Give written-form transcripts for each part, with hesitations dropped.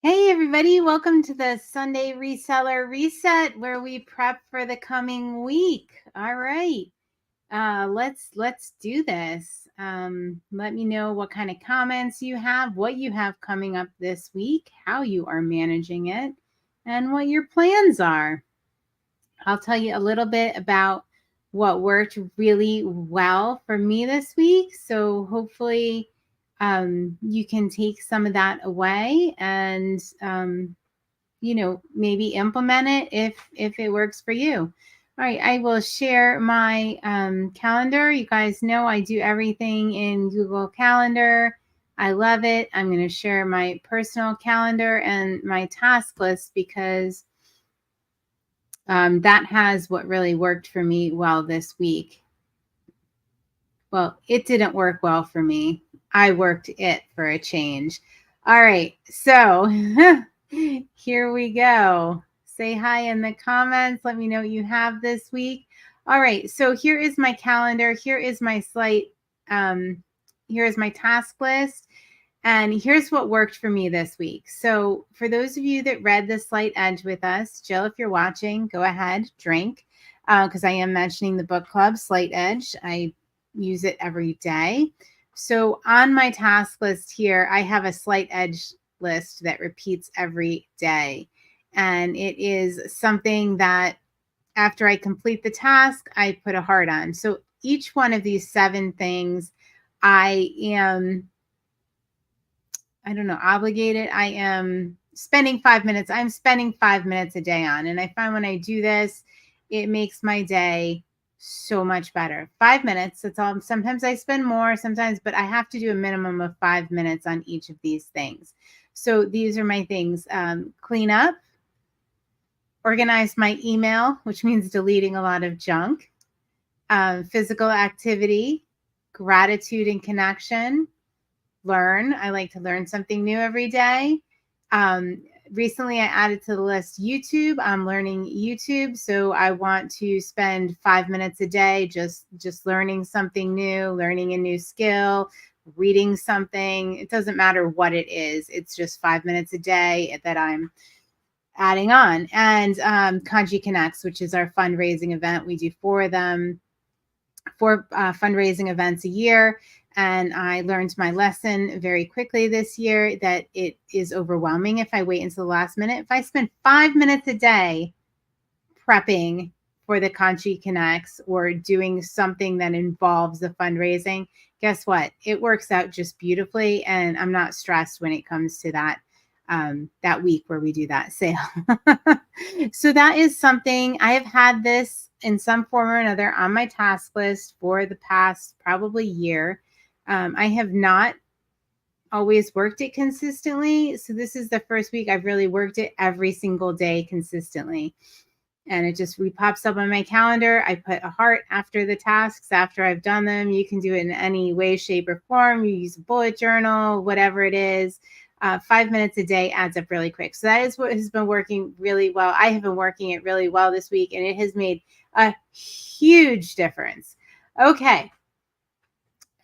Hey everybody, welcome to the Sunday Reseller Reset where we prep for the coming week. All right. Let's do this. Let me know what kind of comments you have, what you have coming up this week, how you are managing it, and what your plans are. I'll tell you a little bit about what worked really well for me this week. So hopefully you can take some of that away and maybe implement it if it works for you. All right, I will share my calendar. You guys know I do everything in Google Calendar. I love it. I'm going to share my personal calendar and my task list because that has what really worked for me well this week. Well, it didn't work well for me. I worked it for a change. All right, so here we go. Say hi in the comments. Let me know what you have this week. All right, so here is my calendar. Here is my slate. Here is my task list. And here's what worked for me this week. So for those of you that read the Slight Edge with us, Jill, if you're watching, go ahead, drink, because I am mentioning the book club, Slight Edge. I use it every day. So on my task list here, I have a Slight Edge list that repeats every day. And it is something that after I complete the task, I put a heart on. So each one of these 7 things, I am obligated. I am spending 5 minutes. I'm spending 5 minutes a day on. And I find when I do this, it makes my day so much better. 5 minutes. That's all. Sometimes I spend more, sometimes, but I have to do a minimum of 5 minutes on each of these things. So these are my things. Clean up, organize my email, which means deleting a lot of junk, physical activity, gratitude and connection, learn. I like to learn something new every day. Recently, I added to the list YouTube. I'm learning YouTube, so I want to spend 5 minutes a day just learning something new, learning a new skill, reading something. It doesn't matter what it is. It's just 5 minutes a day that I'm adding on. And Kanji Connects, which is our fundraising event. We do 4 of them, 4 fundraising events a year. And I learned my lesson very quickly this year that it is overwhelming if I wait until the last minute. If I spend 5 minutes a day prepping for the Conchi Connects or doing something that involves the fundraising, guess what? It works out just beautifully. And I'm not stressed when it comes to that week where we do that sale. So that is something I have had this in some form or another on my task list for the past probably year. I have not always worked it consistently. So this is the first week I've really worked it every single day consistently. And it just pops up on my calendar. I put a heart after the tasks, after I've done them. You can do it in any way, shape, or form. You use a bullet journal, whatever it is. 5 minutes a day adds up really quick. So that is what has been working really well. I have been working it really well this week, and it has made a huge difference. Okay.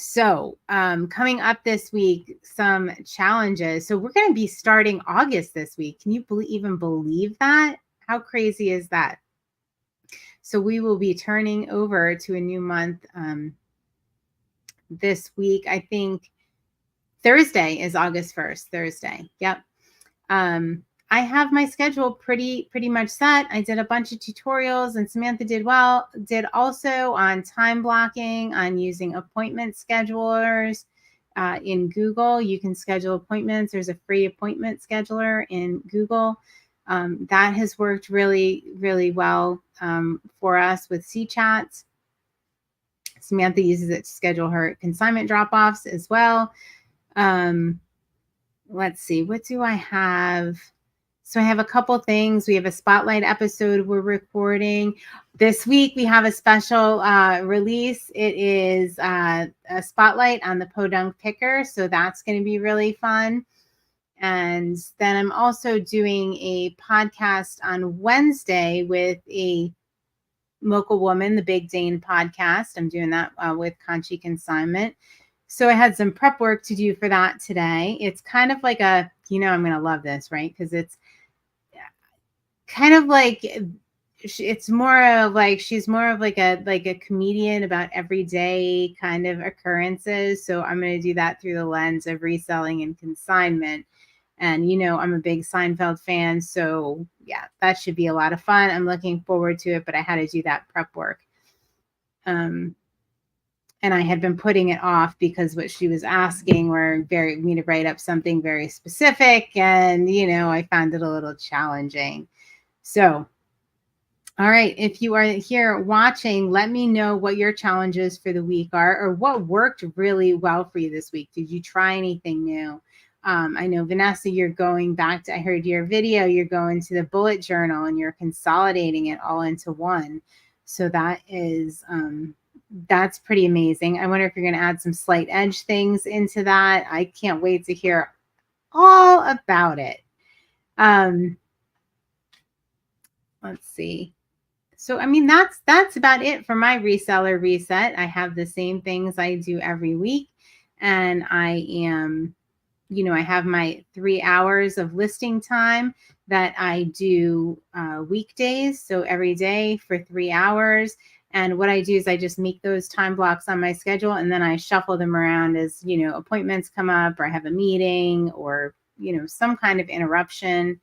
So coming up this week, some challenges. So we're going to be starting August this week. Can you even believe that? How crazy is that? So we will be turning over to a new month this week. I think Thursday is August 1st, Thursday. Yep. I have my schedule pretty much set. I did a bunch of tutorials, and Samantha did also on time blocking, on using appointment schedulers in Google. You can schedule appointments. There's a free appointment scheduler in Google. That has worked really, really well for us with C-Chats. Samantha uses it to schedule her consignment drop-offs as well. Let's see, what do I have? So I have a couple things. We have a spotlight episode we're recording. This week we have a special release. It is a spotlight on the podunk picker. So that's going to be really fun. And then I'm also doing a podcast on Wednesday with a local woman, the Big Dane podcast. I'm doing that with Conchi Consignment. So I had some prep work to do for that today. It's kind of like a I'm going to love this, right? Because it's kind of like, it's more of like, she's more of like a comedian about everyday kind of occurrences. So I'm going to do that through the lens of reselling and consignment. And, I'm a big Seinfeld fan. So yeah, that should be a lot of fun. I'm looking forward to it, but I had to do that prep work. And I had been putting it off because what she was asking were me to write up something very specific. And, I found it a little challenging. So, all right, if you are here watching, let me know what your challenges for the week are, or what worked really well for you this week. Did you try anything new? I know, Vanessa, you're going back to, I heard your video, you're going to the bullet journal and you're consolidating it all into one. So that is, that's pretty amazing. I wonder if you're going to add some slight edge things into that. I can't wait to hear all about it. Let's see. So, I mean, that's about it for my reseller reset. I have the same things I do every week, and I am, I have my 3 hours of listing time that I do weekdays. So every day for 3 hours. And what I do is I just make those time blocks on my schedule, and then I shuffle them around as, appointments come up, or I have a meeting, or, some kind of interruption.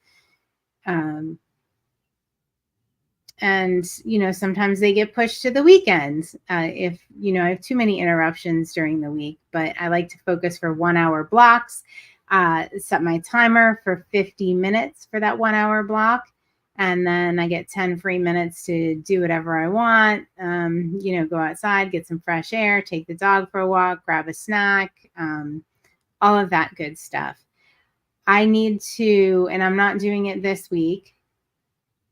And, sometimes they get pushed to the weekend if, I have too many interruptions during the week. But I like to focus for 1 hour blocks, set my timer for 50 minutes for that 1 hour block. And then I get 10 free minutes to do whatever I want, go outside, get some fresh air, take the dog for a walk, grab a snack, all of that good stuff. I need to, and I'm not doing it this week,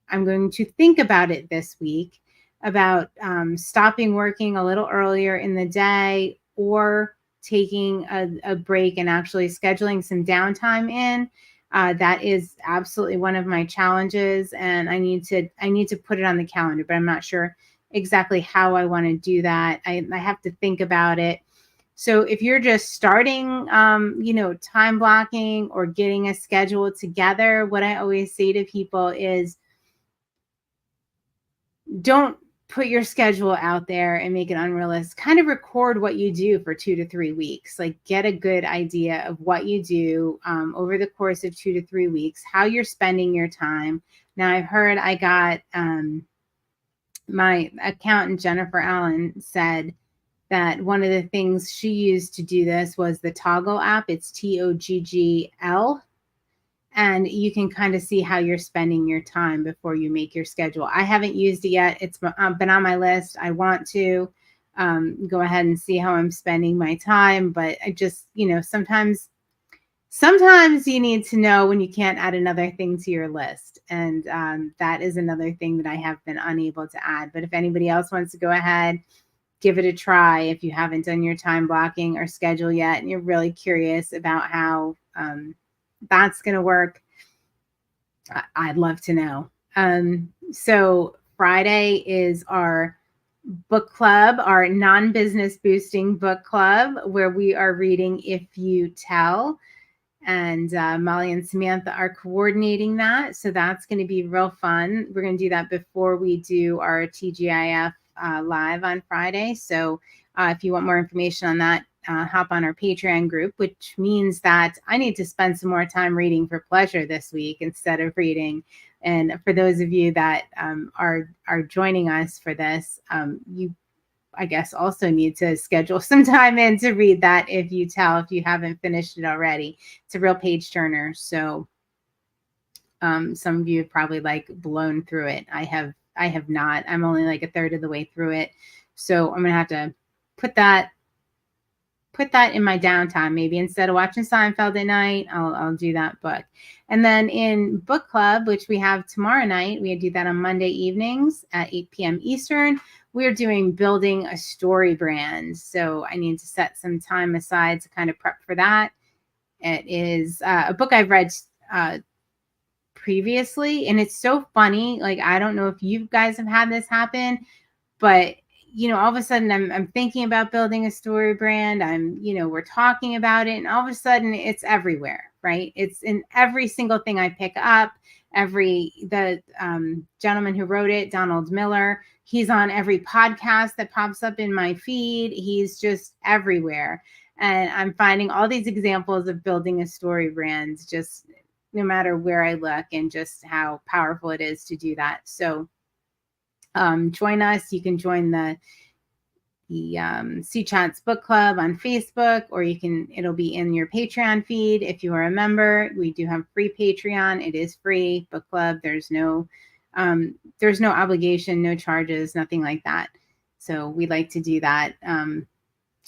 I'm going to think about it this week about stopping working a little earlier in the day, or taking a break and actually scheduling some downtime in. That is absolutely one of my challenges, and I need to put it on the calendar, but I'm not sure exactly how I want to do that. I have to think about it. So if you're just starting, time blocking or getting a schedule together, what I always say to people is, don't put your schedule out there and make it unrealistic. Kind of record what you do for 2 to 3 weeks. Like, get a good idea of what you do over the course of 2 to 3 weeks, how you're spending your time. Now, I've heard, I got my accountant, Jennifer Allen, said that one of the things she used to do this was the Toggle app. It's TOGGL. And you can kind of see how you're spending your time before you make your schedule. I haven't used it yet. It's been on my list. I want to go ahead and see how I'm spending my time. But I just, sometimes you need to know when you can't add another thing to your list. And that is another thing that I have been unable to add. But if anybody else wants to go ahead, give it a try. If you haven't done your time blocking or schedule yet, and you're really curious about how that's going to work, I'd love to know. So Friday is our book club, our non-business boosting book club, where we are reading If You Tell. And Molly and Samantha are coordinating that. So that's going to be real fun. We're going to do that before we do our TGIF live on Friday. So if you want more information on that, hop on our Patreon group, which means that I need to spend some more time reading for pleasure this week instead of reading. And for those of you that are joining us for this, you, I guess, also need to schedule some time in to read that If You Tell, if you haven't finished it already. It's a real page turner. So some of you have probably blown through it. I have not. I'm only a third of the way through it. So I'm going to have to put that in my downtime. Maybe instead of watching Seinfeld at night, I'll do that book. And then in book club, which we have tomorrow night, we do that on Monday evenings at 8 p.m. Eastern. We're doing Building a Story Brand. So I need to set some time aside to kind of prep for that. It is a book I've read previously, and it's so funny. I don't know if you guys have had this happen, but all of a sudden I'm thinking about building a story brand. We're talking about it, and all of a sudden it's everywhere right? It's in every single thing I pick up. The gentleman who wrote it, Donald Miller, he's on every podcast that pops up in my feed. He's just everywhere. And I'm finding all these examples of building a story brand, just no matter where I look, and just how powerful it is to do that. So join us. You can join the C Chats book club on Facebook, or it'll be in your Patreon feed. If you are a member, we do have free Patreon. It is free book club. There's no obligation, no charges, nothing like that. So we like to do that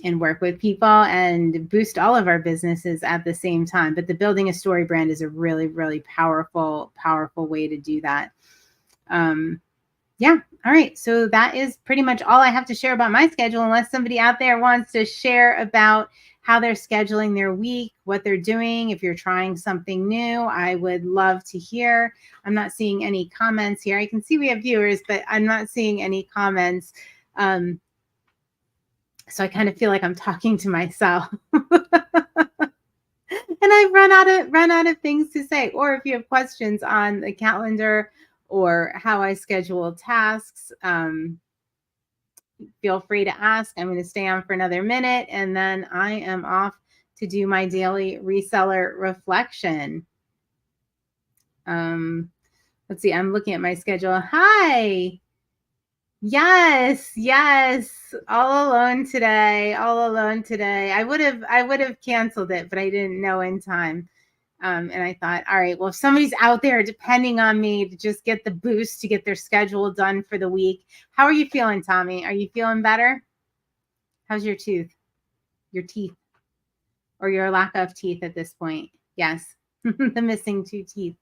and work with people and boost all of our businesses at the same time. But the building a story brand is a really, really powerful way to do that. Yeah. All right. So that is pretty much all I have to share about my schedule, unless somebody out there wants to share about how they're scheduling their week, what they're doing. If you're trying something new, I would love to hear. I'm not seeing any comments here. I can see we have viewers, but I'm not seeing any comments. So I kind of feel like I'm talking to myself. And I've run out of things to say. Or if you have questions on the calendar or how I schedule tasks, feel free to ask. I'm going to stay on for another minute, and then I am off to do my daily reseller reflection. Let's see. I'm looking at my schedule. Hi. Yes. All alone today. I would have canceled it, but I didn't know in time. And I thought, all right, well, if somebody's out there depending on me to just get the boost to get their schedule done for the week. How are you feeling, Tommy? Are you feeling better? How's your teeth, or your lack of teeth at this point? Yes. The missing 2 teeth.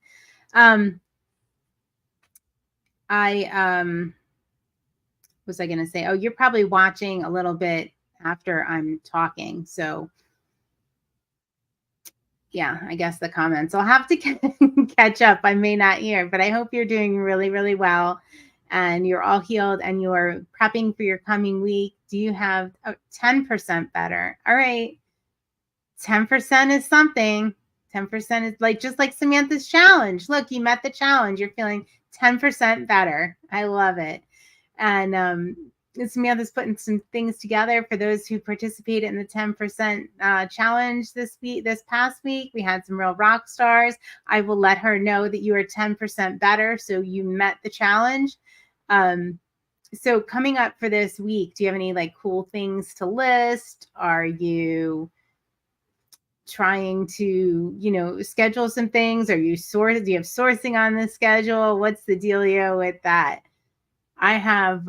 Was I going to say? Oh, you're probably watching a little bit after I'm talking. So yeah, I guess the comments. I'll have to catch up. I may not hear, but I hope you're doing really, really well and you're all healed and you're prepping for your coming week. Do you have 10% better? All right. 10% is something. 10% is just like Samantha's challenge. Look, you met the challenge. You're feeling 10% better. I love it. And Samantha's putting some things together for those who participated in the 10% challenge this past week. We had some real rock stars. I will let her know that you are 10% better, so you met the challenge. So coming up for this week, do you have any cool things to list? Are you trying to schedule some things? Do you have sourcing on the schedule? What's the dealio with that? I have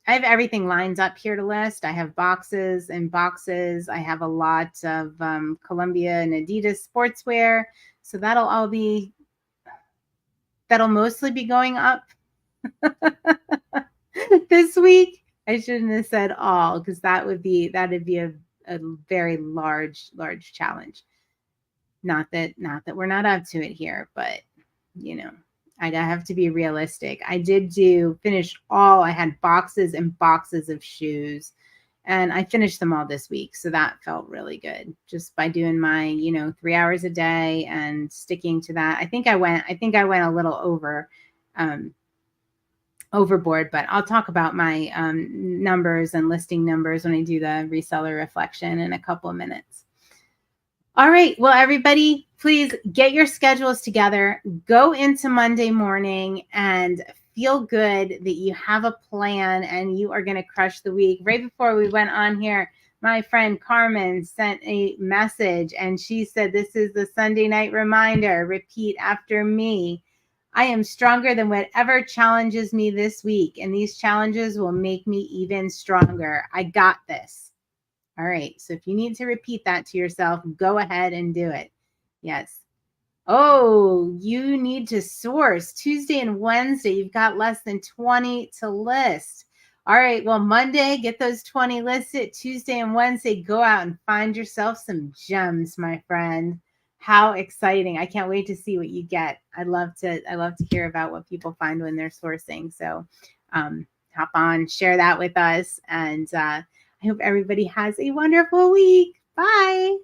everything lined up here to list. I have boxes and boxes. I have a lot of Columbia and Adidas sportswear. So that'll mostly be going up this week. I shouldn't have said all, because that'd be a very large challenge. Not that we're not up to it here, but I have to be realistic. I did finish all. I had boxes and boxes of shoes, and I finished them all this week. So that felt really good, just by doing my 3 hours a day and sticking to that. I think I went a little overboard, but I'll talk about my numbers and listing numbers when I do the reseller reflection in a couple of minutes. All right. Well, everybody, please get your schedules together. Go into Monday morning and feel good that you have a plan and you are going to crush the week. Right before we went on here, my friend Carmen sent a message and she said, "This is the Sunday night reminder. Repeat after me. I am stronger than whatever challenges me this week, and these challenges will make me even stronger. I got this." All right. So if you need to repeat that to yourself, go ahead and do it. Yes. Oh, you need to source Tuesday and Wednesday. You've got less than 20 to list. All right. Well, Monday, get those 20 listed. Tuesday and Wednesday, go out and find yourself some gems, my friend. How exciting. I can't wait to see what you get. I love to hear about what people find when they're sourcing. So hop on, share that with us. And I hope everybody has a wonderful week. Bye.